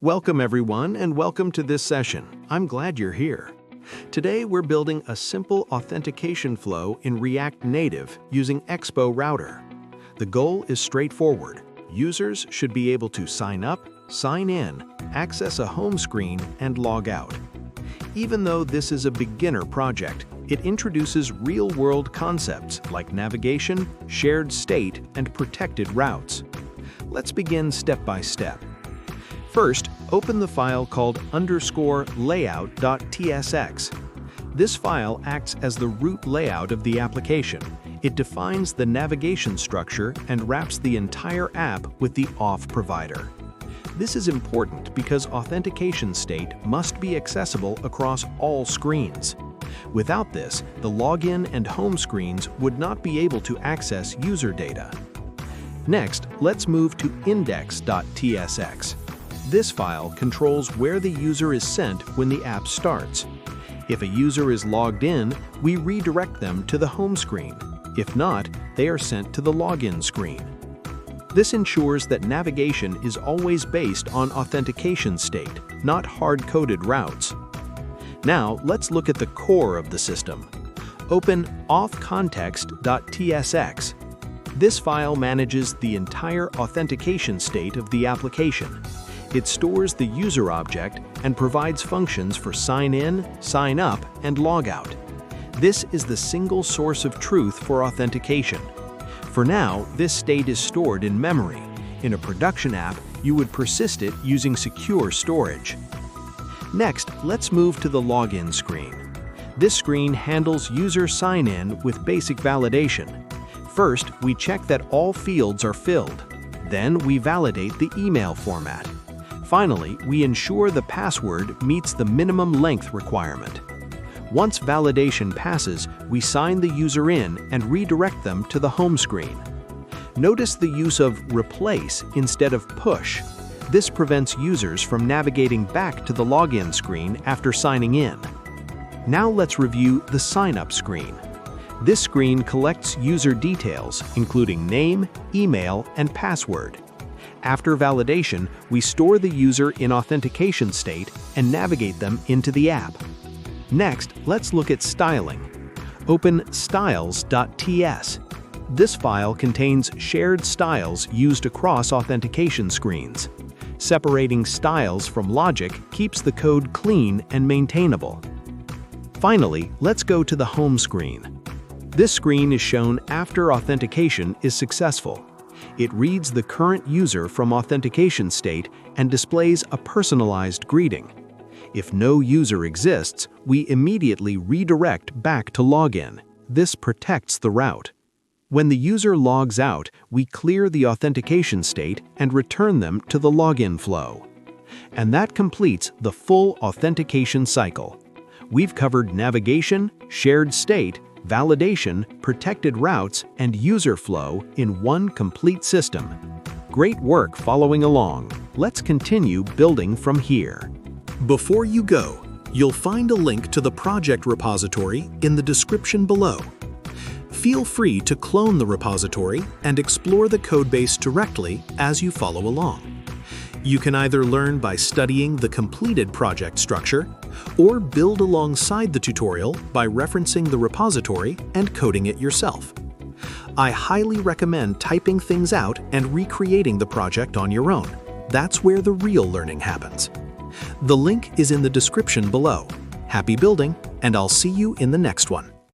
Welcome everyone and welcome to this session. I'm glad you're here. Today we're building a simple authentication flow in React Native using Expo Router. The goal is straightforward. Users should be able to sign up, sign in, access a home screen, and log out. Even though this is a beginner project, it introduces real-world concepts like navigation, shared state, and protected routes. Let's begin step by step. First, open the file called _layout.tsx. This file acts as the root layout of the application. It defines the navigation structure and wraps the entire app with the auth provider. This is important because authentication state must be accessible across all screens. Without this, the login and home screens would not be able to access user data. Next, let's move to index.tsx. This file controls where the user is sent when the app starts. If a user is logged in, we redirect them to the home screen. If not, they are sent to the login screen. This ensures that navigation is always based on authentication state, not hard-coded routes. Now, let's look at the core of the system. Open authcontext.tsx. This file manages the entire authentication state of the application. It stores the user object and provides functions for sign in, sign up, and log out. This is the single source of truth for authentication. For now, this state is stored in memory. In a production app, you would persist it using secure storage. Next, let's move to the login screen. This screen handles user sign-in with basic validation. First, we check that all fields are filled. Then we validate the email format. Finally, we ensure the password meets the minimum length requirement. Once validation passes, we sign the user in and redirect them to the home screen. Notice the use of replace instead of push. This prevents users from navigating back to the login screen after signing in. Now let's review the sign up screen. This screen collects user details, including name, email, and password. After validation, we store the user in authentication state and navigate them into the app. Next, let's look at styling. Open styles.ts. This file contains shared styles used across authentication screens. Separating styles from logic keeps the code clean and maintainable. Finally, let's go to the home screen. This screen is shown after authentication is successful. It reads the current user from authentication state and displays a personalized greeting. If no user exists, we immediately redirect back to login. This protects the route. When the user logs out, we clear the authentication state and return them to the login flow. And that completes the full authentication cycle. We've covered navigation, shared state, validation, protected routes, and user flow in one complete system. Great work following along. Let's continue building from here. Before you go, you'll find a link to the project repository in the description below. Feel free to clone the repository and explore the codebase directly as you follow along. You can either learn by studying the completed project structure or build alongside the tutorial by referencing the repository and coding it yourself. I highly recommend typing things out and recreating the project on your own. That's where the real learning happens. The link is in the description below. Happy building, and I'll see you in the next one.